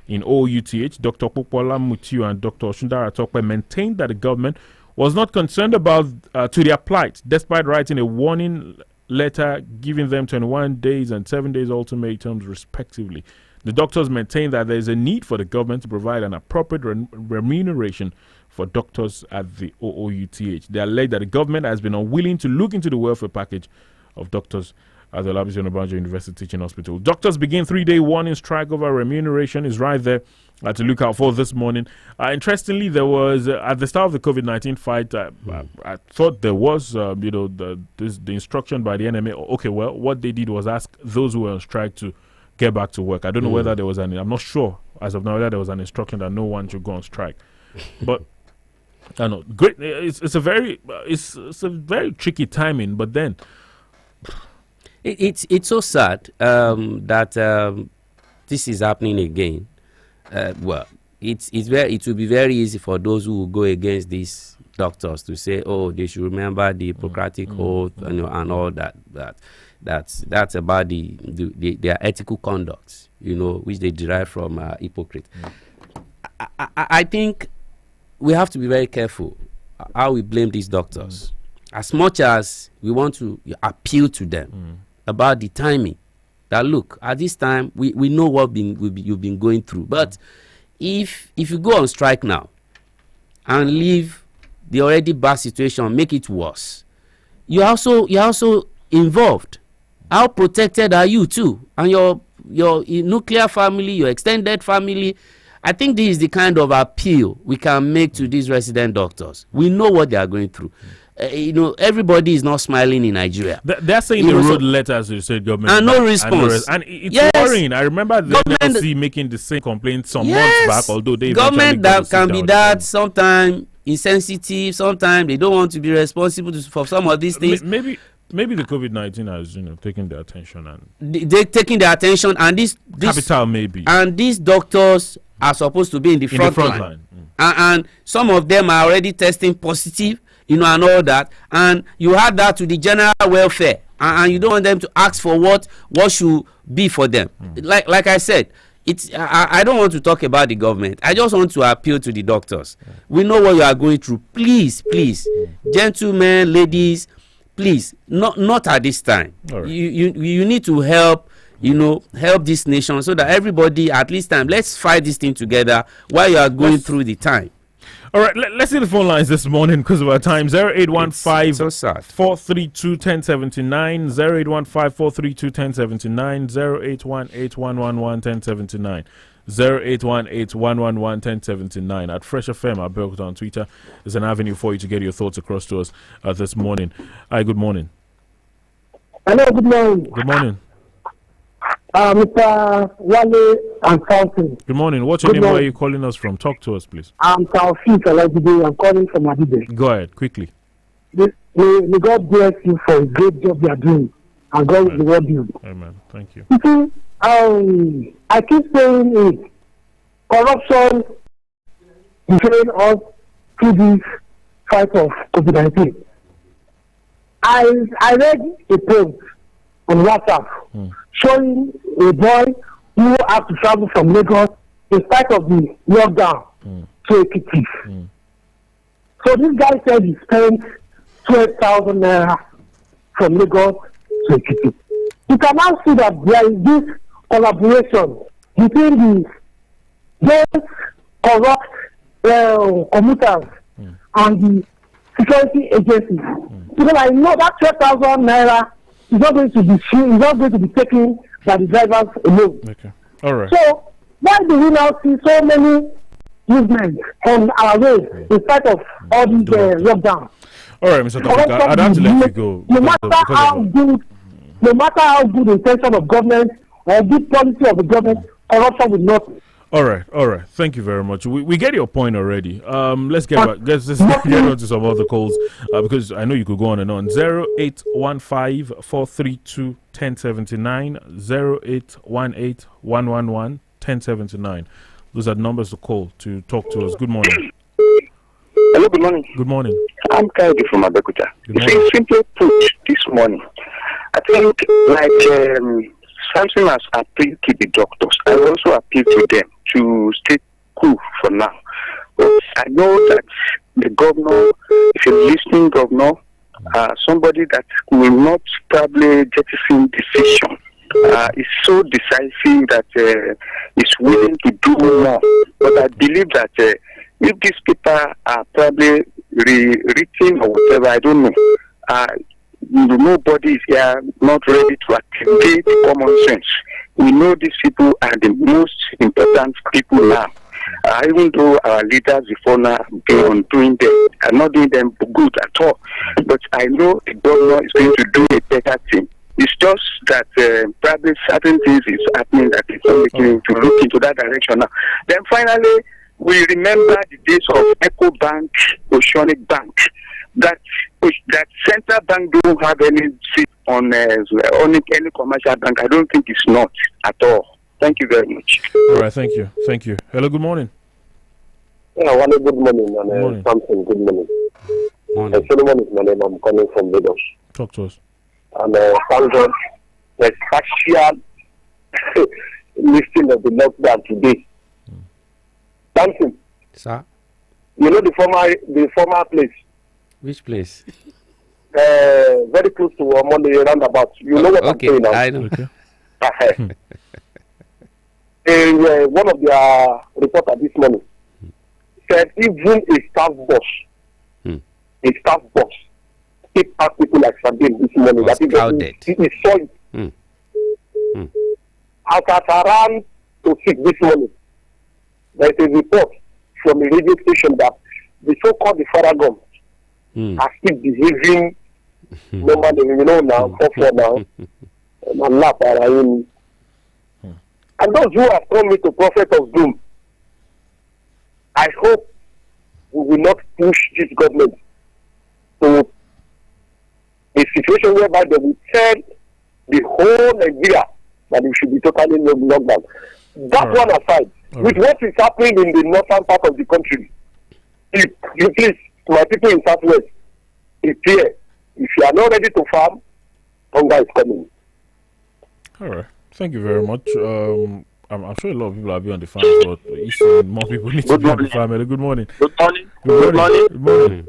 in OUTH, Dr. Popola Mutiu and Dr. Shundara Tokwe, maintained that the government was not concerned about to their plight, despite writing a warning letter giving them 21 days and 7 days ultimatums, respectively. The doctors maintain that there is a need for the government to provide an appropriate remuneration for doctors at the OOUTH. They allege that the government has been unwilling to look into the welfare package of doctors at the Olabisi Onabanjo University Teaching Hospital. Doctors begin 3-day warning strike over remuneration is right there to look out for this morning. Interestingly, there was at the start of the COVID-19 fight, I thought there was, the instruction by the NMA. Okay, well, what they did was ask those who were on strike to get back to work. I don't know whether there was I'm not sure as of now whether there was an instruction that no one should go on strike. But I know great. It's a very tricky timing. But then it's so sad that this is happening again. It will be very easy for those who will go against these doctors to say, oh, they should remember the Hippocratic Oath and all that. That's about their ethical conduct, which they derive from Hippocrates. I think we have to be very careful how we blame these doctors. As much as we want to appeal to them about the timing, that look, at this time, we know what you've been going through. But if you go on strike now and leave the already bad situation, make it worse, you're also involved. How protected are you too? And your nuclear family, your extended family? I think this is the kind of appeal we can make to these resident doctors. We know what they are going through. Everybody is not smiling in Nigeria. They're saying they wrote letters to the state government. And no response. And it's worrying. I remember the NLC making the same complaint some months back, although they government that can be that sometimes insensitive, sometimes they don't want to be responsible for some of these things. Maybe the COVID-19 has, taken their attention and they're taking their attention, and this capital maybe. And these doctors are supposed to be in the front line. And some of them are already testing positive, and all that. And you add that to the general welfare, and you don't want them to ask for what should be for them. Like I said, I don't want to talk about the government. I just want to appeal to the doctors. We know what you are going through. Please, gentlemen, ladies. Please, not at this time. Right. You need to help this nation so that everybody at least time. Let's fight this thing together while you are going through the time. All right, let's see the phone lines this morning because of our time. 0815 so sad. 432 1079 0815 432 1079 0818 111 1079 0818 111 1079 at Fresh FM Abeokuta on Twitter. There's an avenue for you to get your thoughts across to us this morning. Hi, good morning. Hello, good morning. Good morning. Mr. Wale and Samson. Good morning. What's your name? Where are you calling us from? Talk to us, please. I'm Taufik Alajide. I'm calling from Adide. Go ahead, quickly. May God bless you for a great job you are doing, and God will reward you. Amen. Thank you. You see, I keep saying it. Corruption is failing us through this fight of COVID-19. I read a post on WhatsApp showing a boy who had to travel from Lagos in spite of the lockdown to Ekiti. So this guy said he spent 12,000 naira from Lagos to Ekiti. You can now see that there is this collaboration between those corrupt commuters and the security agencies. Because I know that 12,000 naira is not going to be taken by the drivers alone. Okay. All right. So why do we now see so many movements on our way in spite of all these lockdowns? All right, Mr. Topic, I'd have to let you go. No matter how good intention of government or good policy of the government, corruption will not. All right. Thank you very much. We get your point already. Let's get back. Let's get on to some other calls because I know you could go on and on. 0815-432-1079, 0818-111-1079. Those are the numbers to call to talk to us. Good morning. Hello, good morning. Good morning. I'm Kaidi from Abeokuta. Simply put, this morning, I think Samson has appealed to the doctors. I also appeal to them to stay cool for now. But I know that the governor, if you're listening, governor, somebody that will not probably jettison decision, is so decisive that is willing to do more. But I believe that if these people are probably rewritten or whatever, I don't know. Nobody is here not ready to activate common sense. We know these people are the most important people now. Even though our leaders before now are doing them, are not doing them good at all. But I know the governor is going to do a better thing. It's just that probably certain things is happening that is making to look into that direction now. Then finally, we remember the days of Eco Bank, Oceanic Bank. That central bank don't have any seat on any commercial bank. I don't think it's not at all. Thank you very much. All right, thank you. Hello, good morning. Yeah, good morning, and Samson, good morning. Solomon is my name. I'm calling from Lagos. Talk to us. And thank God, the partial listing of the lockdown today. Samson, sir, you know the former place. Which place? Very close to Monday roundabout. You know what I'm saying now? I know. Okay. One of their reporters this morning said even a staff boss, keep out people like Sabine this morning. Was that crowded. He saw it. At around to 6 this morning, there is a report from a radio station that the so-called the Faragon are still behaving normally, now, now, and laugh around. And those who have come with the prophet of doom, I hope we will not push this government to a situation whereby they will tell the whole Nigeria that it should be totally locked down. That one aside, with what is happening in the northern part of the country, if you please, my people in Southwest, it's clear. If you are not ready to farm, hunger is coming. All right. Thank you very much. I'm sure a lot of people are on the farm, but more people need to be on the farm. Good morning. Good morning. Good morning.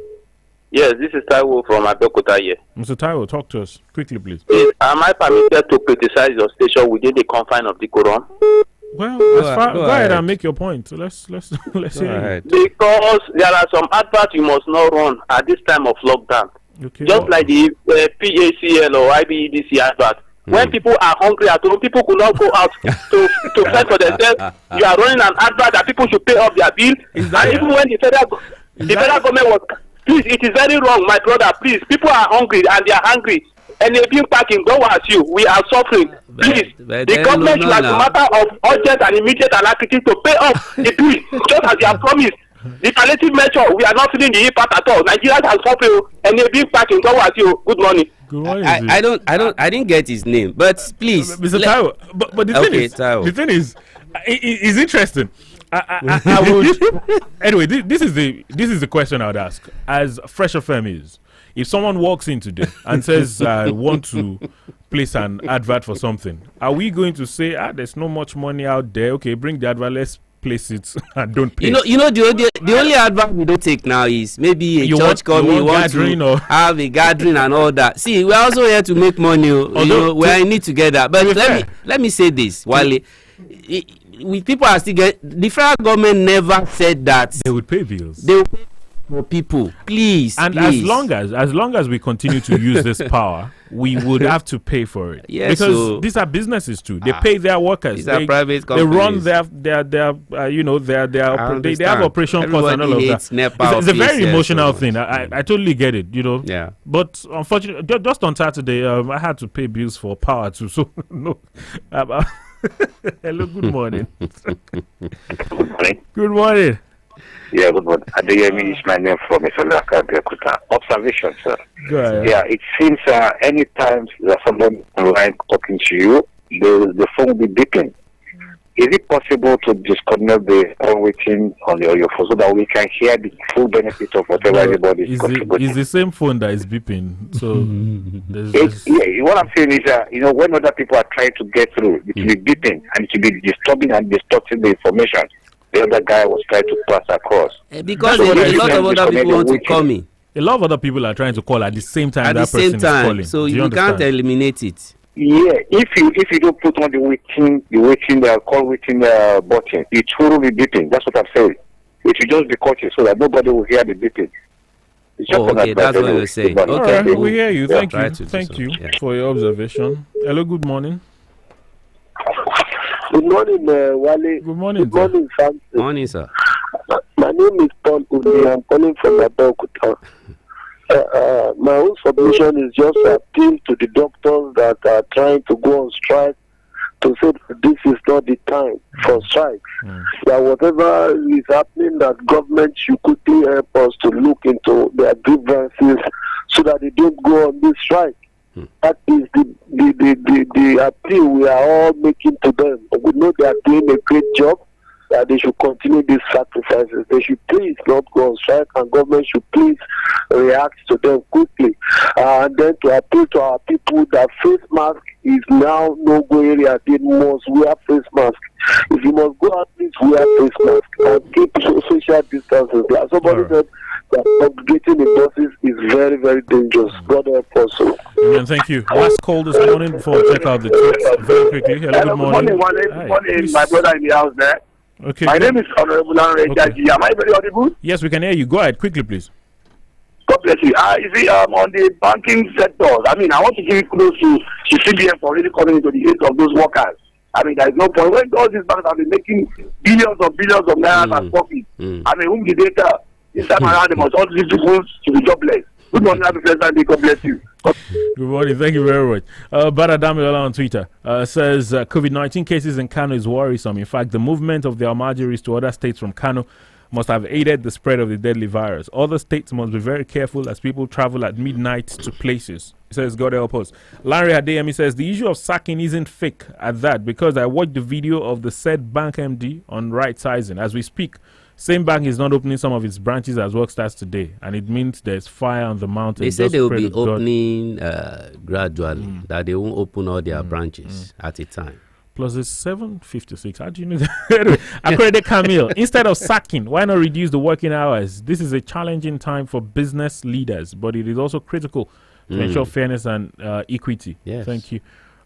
Yes, this is Taiwo from Abeokuta here. Mr. Taiwo, talk to us quickly, please. Am I permitted to criticize your station within the confine of the Quran? Well, go ahead and make your point. Let's hear it. Because there are some adverts you must not run at this time of lockdown. Okay. Just like the PACL or IBEDC advert. When people are hungry at home, people could not go out to fend for themselves. You are running an advert that people should pay off their bill. And even when the federal government was, please, it is very wrong, my brother. Please, people are hungry and they are hungry. And they've been packing. Go as you. We are suffering. Please, the government should, as a matter of urgent and immediate alacrity, to pay off the bill, just as they have promised. The palliative measure, we are not feeling the impact at all. Nigerians are suffering, and they've been packing. Go as you. Good morning. I didn't get his name, but please, Mr. Taiwo. But the thing is, it's interesting. I would anyway. This is the question I would ask. As Fresh FM is, if someone walks in today and says, "I want to place an advert for something," are we going to say, "There's not much money out there. Okay, bring the advert. Let's place it and don't pay. The only advice we don't take now is maybe a church company wants to have a gathering and all that. See, we're also here to make money. We're in it together. But let me say this, Wale. People are still the federal government never said that they would pay bills. They will pay for people, please. And please. as long as we continue to use this power, we would have to pay for it. Yes, because these are businesses too. They pay their workers. These are private companies. They run their they have operation costs and all of that. It's a very emotional thing. I totally get it. Yeah. But unfortunately, just on Saturday, I had to pay bills for power too. So no. Hello. Good morning. Good morning. Good morning. Yeah, good morning. Adeyemi is my name from Isolaka. Observation, sir. Go ahead. Yeah, it seems anytime there's someone online talking to you, the phone will be beeping. Is it possible to disconnect the phone waiting on your phone so that we can hear the full benefit of whatever everybody is contributing? It's the same phone that is beeping. So, what I'm saying is, when other people are trying to get through, it will be beeping and it will be disturbing and distorting the information the other guy was trying to pass across. Because a lot of other people want to call me. A lot of other people are trying to call at the same time that person is calling. So you can't eliminate it. Yeah, if you don't put on the call waiting button, it will be beeping. That's what I'm saying. It should just be cautious so that nobody will hear the beeping. Okay, that's what you're saying. Okay, right, we hear you. Thank you for your observation. Hello, good morning. Good morning, Wale. Good morning. Good morning, Samson. Morning, sir. My name is Paul Uli. I'm calling from Abeokuta. My own submission is just an appeal to the doctors that are trying to go on strike to say that this is not the time for strike. That whatever is happening, that government should quickly help us to look into their grievances so that they don't go on this strike. That is the appeal we are all making to them. We know they are doing a great job, that they should continue these sacrifices. They should please not go on strike, and government should please react to them quickly. And then to appeal to our people that face mask is now no-go area. They must wear face mask. If you must go out, please wear face mask and keep social distances. Like somebody said, that congregating in buses is very, very dangerous. God help us. Thank you. Last call this morning before we check out the tweets very quickly. Hello, good morning. Good morning, my brother in the house there. Okay. My name is Honorable Lanre Jaji. Am I very audible? Yes, we can hear you. Go ahead, quickly, please. God bless you. You see, on the banking sector, I want to give kudos to CBN for really coming into the aid of those workers. There is no point. When all these banks have been making billions of naira as profit, whom the data this time around, they must all these people to be jobless. Good morning, happy Friday. God bless you. Good morning. Thank you very much. Badadamiola on Twitter says COVID-19 cases in Kano is worrisome. In fact, the movement of the Almajiris to other states from Kano must have aided the spread of the deadly virus. Other states must be very careful as people travel at midnight to places. He says, God help us. Larry Adeyemi says, the issue of sacking isn't fake at that, because I watched the video of the said bank MD on right sizing. As we speak, same bank is not opening some of its branches as work starts today, and it means there's fire on the mountain. They say they will be opening gradually, that they won't open all their branches at a time. Plus it's 7:56. How do you know that? Anyway, Akindele Camille, instead of sacking, why not reduce the working hours? This is a challenging time for business leaders, but it is also critical to ensure fairness and equity. Yes. Thank you.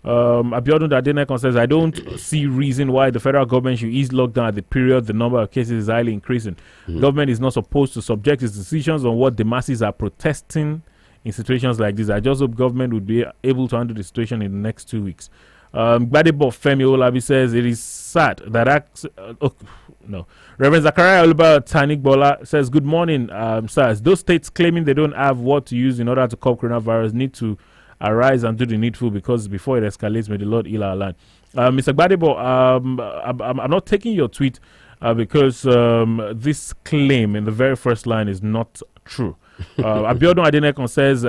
Abiodun Dadenekon says, I don't see reason why the federal government should ease lockdown at the period the number of cases is highly increasing. Government is not supposed to subject its decisions on what the masses are protesting in situations like this. I just hope government would be able to handle the situation in the next 2 weeks. Gbadebo Femi Olabi says, it is sad that Reverend Zachariah Oluba Tanik Bola says, good morning, sirs. Those states claiming they don't have what to use in order to curb coronavirus need to arise and do the needful, because before it escalates, may the Lord heal our land. Mr. Gbadebo, I'm not taking your tweet because this claim in the very first line is not true. Abiodun Adenekon says,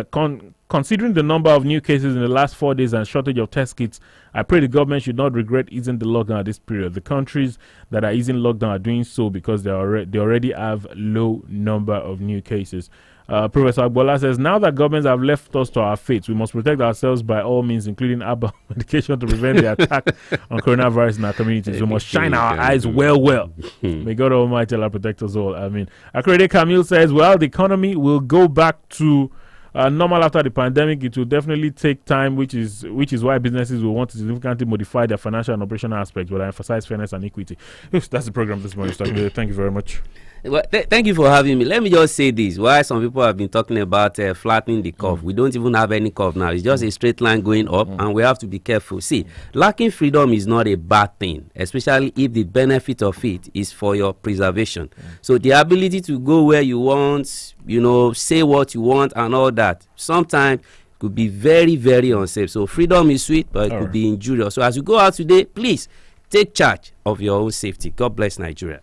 considering the number of new cases in the last 4 days and shortage of test kits, I pray the government should not regret easing the lockdown at this period. The countries that are easing lockdown are doing so because they already have low number of new cases. Professor Agbola says, now that governments have left us to our fate, we must protect ourselves by all means, including herbal medication to prevent the attack on coronavirus in our communities. We must shine our eyes well. May God Almighty Allah protect us all. I mean, Akindele Camille says, well, the economy will go back to normal after the pandemic. It will definitely take time, which is why businesses will want to significantly modify their financial and operational aspects, but I emphasize fairness and equity. That's the program this morning. Thank you very much. Well, thank you for having me. Let me just say this. Why some people have been talking about flattening the curve. We don't even have any curve now. It's just a straight line going up, and we have to be careful. See, lacking freedom is not a bad thing, especially if the benefit of it is for your preservation. So the ability to go where you want, say what you want and all that, sometimes could be very, very unsafe. So freedom is sweet, but it could be injurious. So as you go out today, please take charge of your own safety. God bless Nigeria.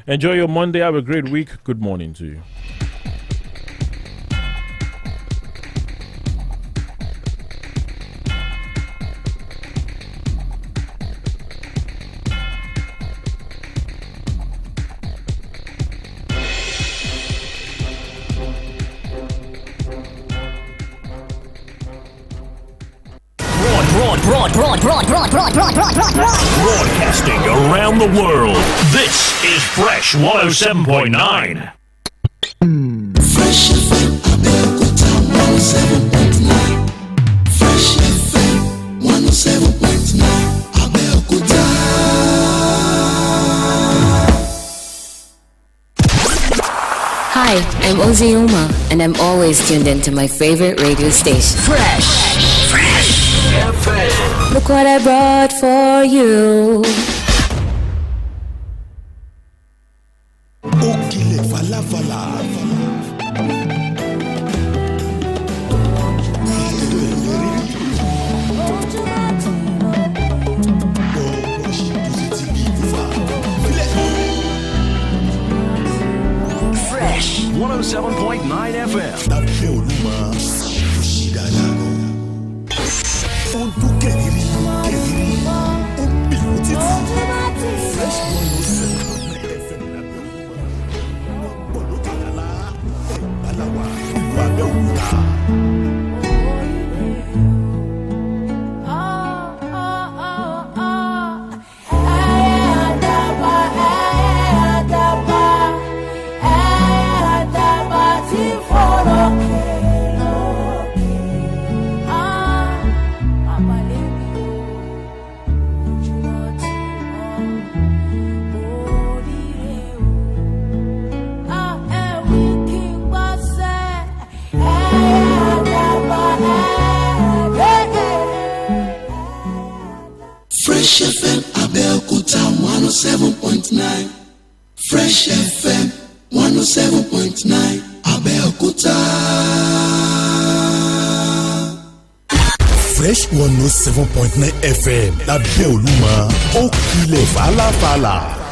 Enjoy your Monday. Have a great week. Good morning to you. Broadcasting around the world. This is Fresh 107.9. Fresh FM, Abeokuta 107.9. Fresh FM 107.9. Abeokuta. Hi, I'm Ozioma, and I'm always tuned into my favorite radio station. Fresh FM. Look what I brought for you. Okile falafala. Fresh 107.9 FM. Fresh FM Abeokuta 107.9. Fresh FM 107.9 Abeokuta. Fresh 107.9 FM lábẹ́ Olúmọ ó kilẹ̀ fàlàfàlà.